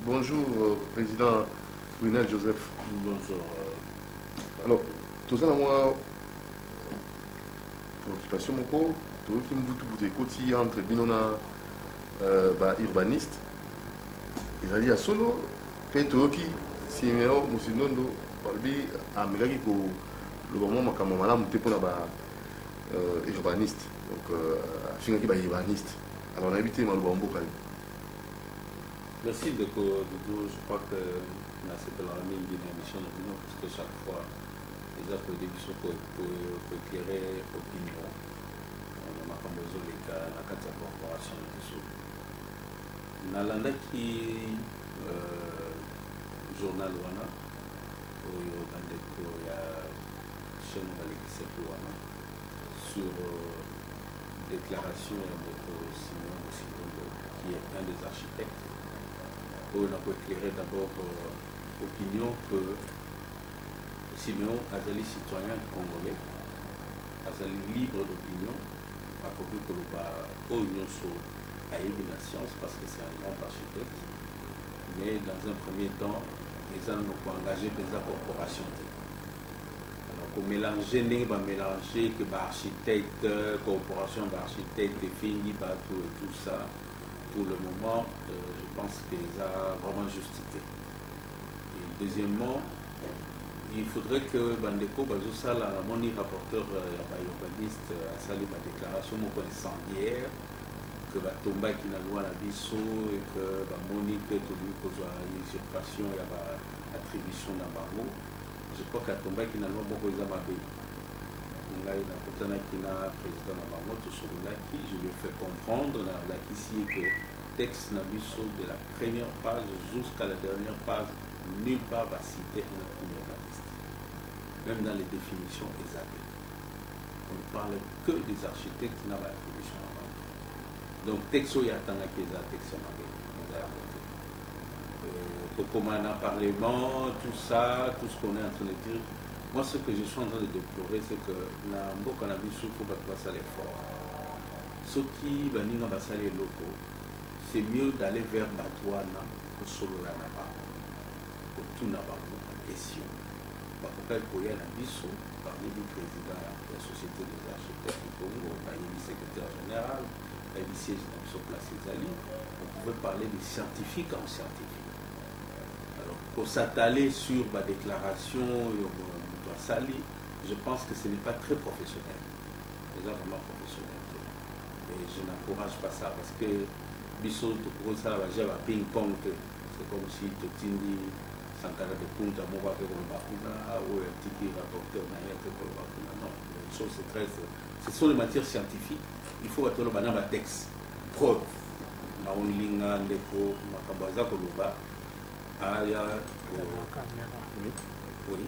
Bonjour, Président Brunel Joseph. Bonjour. Alors, tout ça, moi, préoccupation, mon co, tout qui me bouge tout côté entre binona urbaniste, ils allaient à solo, fait tout qui, si meilleur, monsieur Nondo, parmi à Megaki pour le moment, ma maman, mon tépo là-bas, urbaniste, donc, je suis un urbaniste. Alors, on a habité, moi, le bambou, quand même. Merci de tout. Je crois que c'est la même émission de nous, parce que chaque fois, les autres discussions pour éclairer l'opinion. On a comme besoin les cas, la carte de corporation et tout ça. Nalanda qui journal wana, où il y a chez nous sur déclaration de Simon qui est un des architectes. On a éclairé d'abord l'opinion que Simeon Azali citoyen congolais, Azali libre d'opinion, à propos que l'Union soit à la science parce que c'est un grand architecte, mais dans un premier temps, les gens n'ont pas engagé des corporations. Donc, on mélange, que architecte, corporation d'architectes, fini, tout ça. Pour le moment, je pense qu'ils ont vraiment justifié. Et deuxièmement, il faudrait que Bandeko Bazoussala, mon rapporteur urbaniste, a salué ma déclaration, mon connaissant hier, que Batomba qui n'a loi la bisso et que Monique, tout lui cause usurpation et attribution d'un barreau. Je crois qu'à Tomba qui n'a loi beaucoup de Zamabé. Il y a un président Namamo, qui je lui ai fait comprendre ici que le texte Nabiso de la première page jusqu'à la dernière page, nulle part va citer un urbaniste. Même dans les définitions exactes. On ne parle que des architectes qui n'ont pas l'attribution Namamo. Donc, texte il y a un texte Namamo. Comment un parlement, tout ça, tout ce qu'on est en train de dire. Moi, ce que je suis en train de déplorer, c'est que la Mboka Nabiso, il faut passer l'effort. Ce qui va nous passer les locaux, c'est mieux d'aller vers Batouana que solo la Naba. Pour tout Naba, question. Pourquoi il y a Nabiso, parmi les présidents de la Société des architectes du Congo, parmi le secrétaire général, parmi le siège de Nabiso Place Zali, on pouvait parler des scientifiques en scientifiques. Alors, pour s'attaler sur ma déclaration, Sali, je pense que ce n'est pas très professionnel. C'est vraiment professionnel. Et je n'encourage pas ça parce que Bissot, pour ça, j'ai un ping-pong. C'est comme si tu dis Sankara de Punta, Moba, ou un petit rapporteur, non, les choses c'est très. Ce sont les matières scientifiques. Il faut attendre le texte. Preuve. Naonlinga, Ndeko, Makabaza, Koloba. Oui.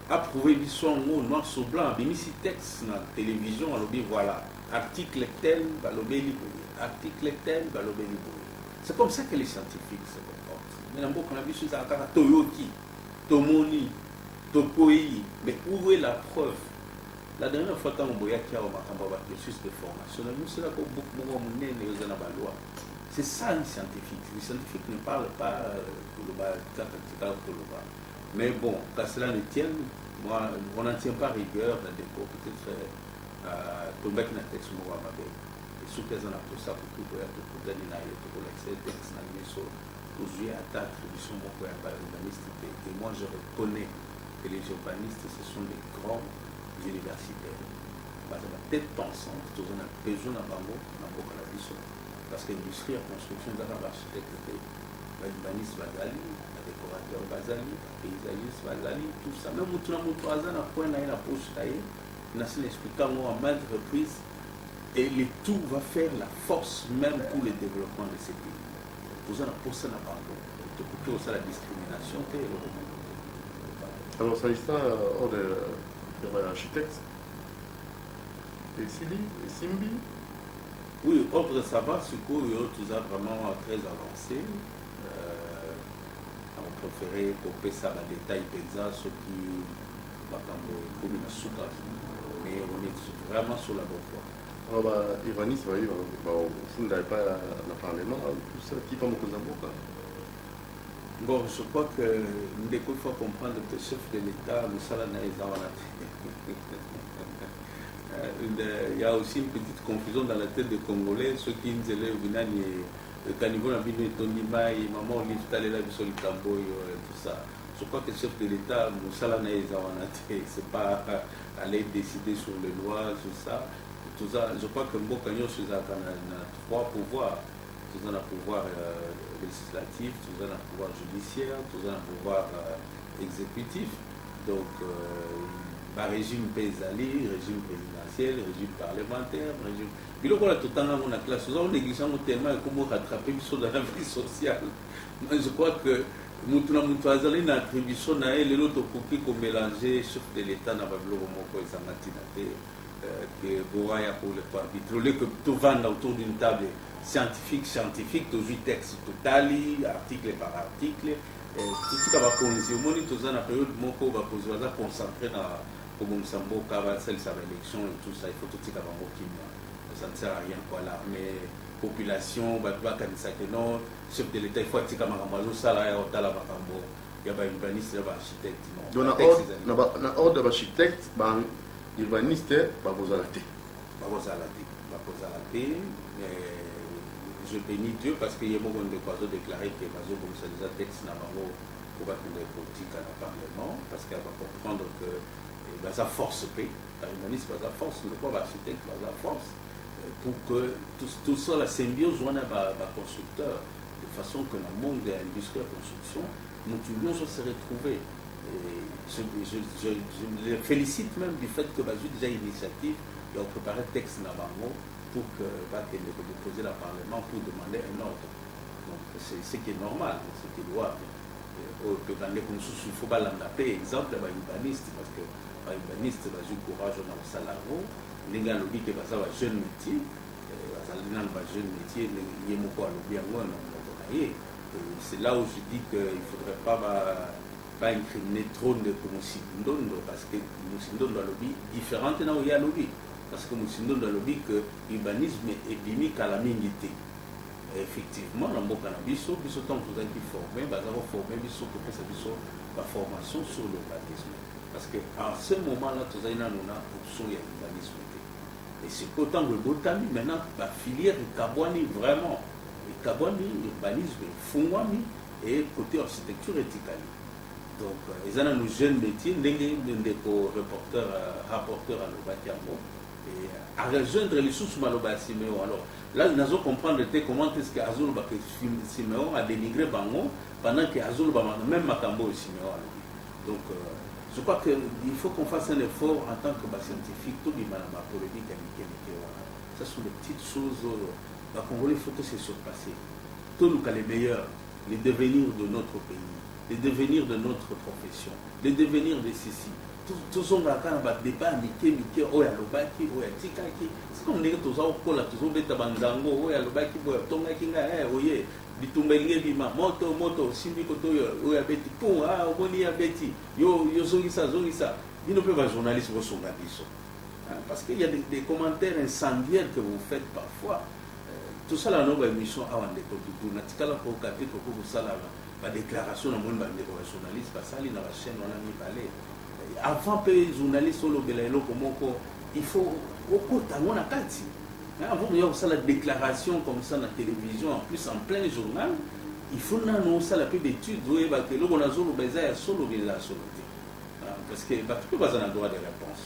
Approuvé l'histoire noir sur blanc, ici texte dans la télévision, voilà, article tel, article tel, c'est comme ça que les scientifiques se comportent. Mais d'abord, on a vu sur la carte Toyoki, Tomoni, Tokoi, mais où est la preuve? La dernière fois, quand on voyait qu'il y a un processus de formation, nous, c'est là qu'on a beaucoup de loi. C'est ça un scientifique. Les scientifiques ne parlent pas mais bon, qu'à cela ne tienne, moi, on n'en tient pas rigueur dans des cours, peut-être tomber dans le texte, et sous les ans pour ça, pour tout donner l'accès texte dans le méso, pour jouer à ta attribution, mon père, par l'urbaniste. Et moi, je reconnais que les urbanistes, ce sont des grands universitaires. Ça va peut-être penser, tout on a besoin d'un bango, d'un bango à la vision. Parce que l'industrie en construction d'un architecte, l'urbaniste Bazali, le décorateur Bazali, le paysagiste Bazali, tout ça. Même si on a un point dans la poche, on a expliqué à maintes reprises, et le tout va faire la force même pour le développement de ces pays. Vous en avez posé un bango, pour que la discrimination. Alors, s'agissant de l'architecte, et Sili, et Simbi. Oui, autre savoir, ce que tout ça vraiment très avancé. On préférait couper ça dans les détails exacts, ce qui va comme une souka. Mais on est vraiment sur la bonne voie. urbaniste ofunda epai na parlement tout ça tipa mokonzi ya mboka. Bon, je crois que il faut comprendre que le chef de l'État, il y a aussi une petite confusion dans la tête des Congolais, ceux qui nous élèvent, le niveau de la vie, maman, tout ça. Je crois que le chef de l'État, c'est pas aller décider sur les lois, sur ça. Tout ça. Je crois que Mbokanyo a 3 pouvoirs. Tout ça, un pouvoir législatif, tout ça, un pouvoir judiciaire, tout ça, un pouvoir exécutif. Donc, régime paysanni, régime présidentiel, régime parlementaire, régime. Mais là, tout le temps, on a classe, on néglige tellement comment rattraper dans la vie sociale. Moi, je crois que nous avons une attribution à elle, l'autre coquille qu'on mélanger, chef de l'État, n'a pas voulu que Boaya pour le arbitre. Que tout vend autour d'une table scientifique, tout le texte total, article par article, tout ce qui va causer. Au moins, tout ça, dans la période où on va concentrer dans comme Sambo, Kavasel, sa élection et tout ça, il faut tout ce qui va ça ne sert à rien quoi. L'armée, population, non, chef de l'État, il faut que tu aies salaire, il y a une urbaniste, il y a un architecte. Donc, dans l'ordre de l'architecte, l'urbaniste, je bénis Dieu parce qu'il y a beaucoup de oiseaux déclarés que les oiseaux comme ça, des textes pour battre des politiques à la Parlement, parce qu'elle va comprendre que ça force paix, l'urbaniste va force, le corps architecte va force, pour que tout ça, la symbiose, on a un constructeur, de façon que dans le monde de l'industrie de la construction, nous devons se retrouver. Je les félicite même du fait que j'ai déjà une initiative, ils ont préparé un texte dans Bango pour que déposer le Parlement pour demander un ordre. Donc c'est ce qui est normal, ce qui est louable. Il faut pas l'appeler exemple d'un urbaniste, parce que l'urbaniste va jouer courage dans le salarié, il y a un qui va avoir un jeune métier, c'est là où je dis qu'il ne faudrait pas incriminer trop de Moussindondo, parce que Moussindondo a lobby différente là où il y a lobby. Parce que Moussindondo a lobby que l'urbanisme est bimique à la minité. Effectivement, dans le cannabis, tant que vous avez formé, vous avez formé la formation sur l'urbanisme. Parce qu'à ce moment-là, vous avez une option de l'urbanisme. Et c'est autant que le botanique, maintenant, la filière est Kabwani vraiment. Et Kabwani, l'urbanisme, Fungwami, et côté architecture éthique. Donc, ils ont nos jeunes métiers, des rapporteurs à l'Obatiamo, et à rejoindre les sources Maloba Siméo. Alors, là, nous allons comprendre comment est-ce que Azul Siméo a dénigré Bango pendant que Azul même Makambo Siméo. Donc, je crois qu'il faut qu'on fasse un effort en tant que scientifique, tout le monde a polémique. Ça sont des petites choses. Les Congolais, il faut que se surpasser. Tout le cas les meilleurs, les devenirs de notre pays, les devenirs de notre profession, les devenirs de ceci. Tout ça, on a un débat, c'est comme les gens qui ont bitumbelinge bima moto simbi koto oya beti po omoni ya beti yo zongisa bino pe ba journaliste bo songa biso parce qu'il y a des commentaires incendiaires que vous faites parfois tout ça là no ba émission awande ko bitu na tikala ko kapi ko ko sala ba déclaration na monde ba journaliste ba sali na ba chaîne on a mis balé avant pe journaliste solo belelo komoko il faut okota ngona kati. Avant de faire la déclaration comme ça dans la télévision, en plus en plein journal, il faut annoncer la peu d'études. Vous voyez, parce que là, on a solo parce que tu peux pas avoir droit de réponse.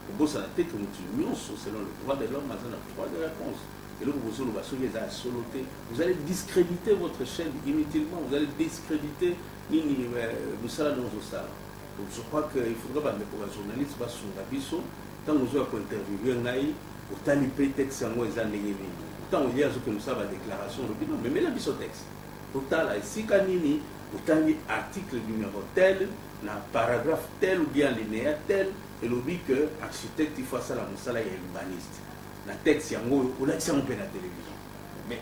Au bout de la tête, selon le droit de l'homme, on a le droit de réponse. Et là, vous allez discréditer votre chaîne inutilement, vous allez discréditer Moussala Nozosala. Donc je crois qu'il faudrait que les journalistes soient sur la biso, tant que nous avons interviewé, autant les prétextes en moi, ils ont négligé. Autant il y a ce que nous savons la déclaration, mais la biso texte. Autant là, ici, Kanini, autant l'article numéro tel, le paragraphe tel ou bien linéaire tel, et le dit que l'architecte, il faut ça, la Moussala est urbaniste. La texte, il y a on a dit ça un peu dans la télévision. Mais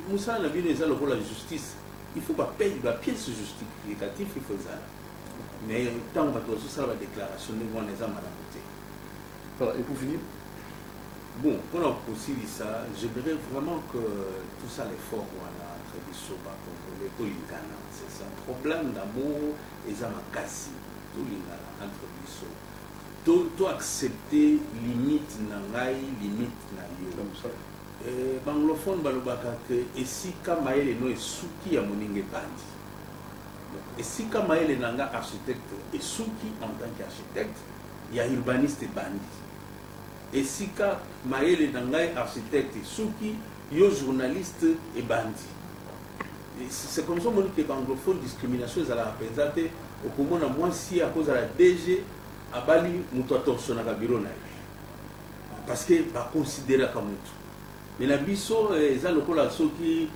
Moussala, la rôle de la justice, il ne faut pas payer la pièce justificative, il faut ça. Mais tant qu'on va faire ça, la déclaration, nous avons les âmes à la côté. Voilà, et pour finir, Bon, pour aussi ça, j'aimerais vraiment que tout ça, l'effort, voilà, entre les soba, contrôler, tout l'ingana, c'est ça. Problème d'amour, et ça m'a cassé, tout l'ingana, entre les soba. Tout accepter limite nangai, limite na yo. Comme ça. Banglophone, balobaka que, et si Kamaele no esuki ya moninge bandi. Et si Kamaele nanga architecte, esuki en tant qu'architecte, il y a urbaniste et bandi. Et si Maël Nangai architecte et Souki, yo journaliste et bandit. C'est comme ça que les anglophones discrimination à la représenté au comment moi si à cause de la DG à Bali muto attention à bureau parce que va considérer comme tout. Mais la biso ça le cola soki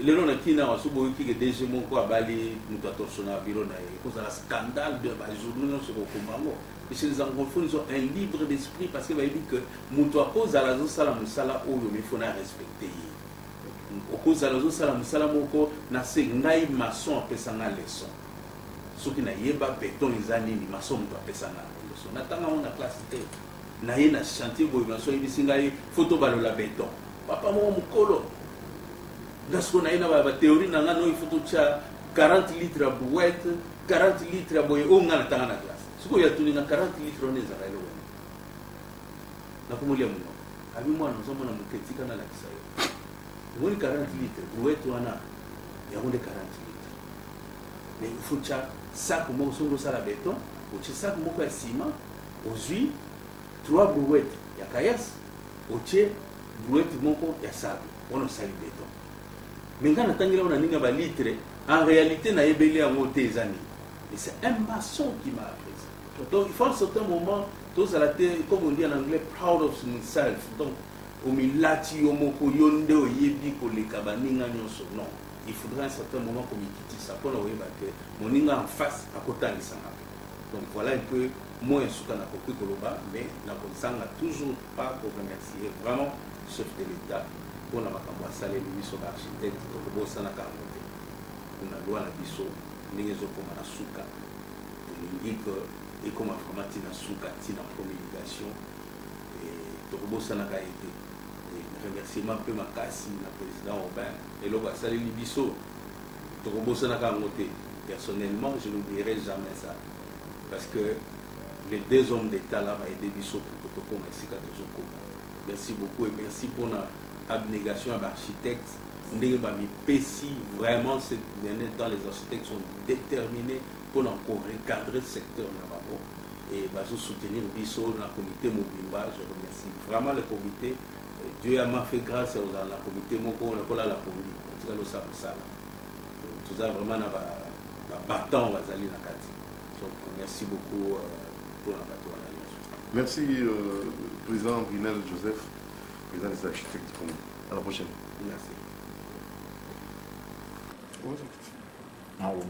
les gens qui na wasobo qui DG mon ko à Bali muto attention à bureau cause de la scandale de ba journaux sur au Congo. Et chez les anglophones, ils ont un livre d'esprit parce qu'il va dire que Moutoua cause à la zone salamusala où il faut respecter. Au cause à la zone salamusala moko na se ngai maçon après ça na leçon. Ceux qui n'a pas béton les années ni maçon moutoua après ça na leçon. Natanga on a classe té. Na yé na chantier boy maçon il dit ngai photo balo la béton. Papa mo mukolo. Gasko na yé na ba théorie na ngano il faut tia 40 litres à bouette, 40 litres à boy on ngana tanga na classe. Ce qu'il y a tout 40 litres on est à l'eau. Na kumulia mno. Abi mwana nzomo na muketika na la kisayo. Ngoni 40 litres, wetu wana ya onde 40 litres. Mais il faut cha sac mo songo sala béton, ou cha sac mo ka ciment, aujourd'hui 3 brouettes ya kayas, ou cha brouette moko ya sable. On a sali béton. Mais quand on tangila on a ninga ba litre, en réalité na yebeli ya moté ezani. Et c'est un maçon qui m'a appris. Donc il faut à un certain moment, comme on dit en anglais, proud of himself. Donc, non, il faudra à un certain moment qu'on quitte ça pour nous que mon inga en face à côté de ça. Donc voilà un peu moi et ce qu'on a compris mais on n'a toujours pas pour remercier vraiment le chef de l'État pour la salle de mission d'architecte pour ça na caractère. On a loi la biso, n'ayez pas comme la souka. Et comme informatique dans la promulgation et Tokobo Sanaka été remerciement peu ma casse la président Aubin et le Bassali Libiso Tokobo Sanaka monté personnellement je n'oublierai jamais ça parce que les deux hommes d'État là m'ont aidé Bisso pour Toko merci beaucoup et merci pour l'abnégation à l'architecte vraiment cette année dans les architectes sont déterminés pour encore recadrer le secteur Nababo et soutenir Bisso dans le comité Mobimba. Je remercie vraiment le comité. Dieu m'a fait grâce aux la comité Moko, on a la police. En tout cas, le ça. Tout ça vraiment battant Wazali Nakati. Donc merci beaucoup pour la bataille. Merci, président Brinel Joseph, président des architectes du Congo. À la prochaine. Merci. Ah, oui.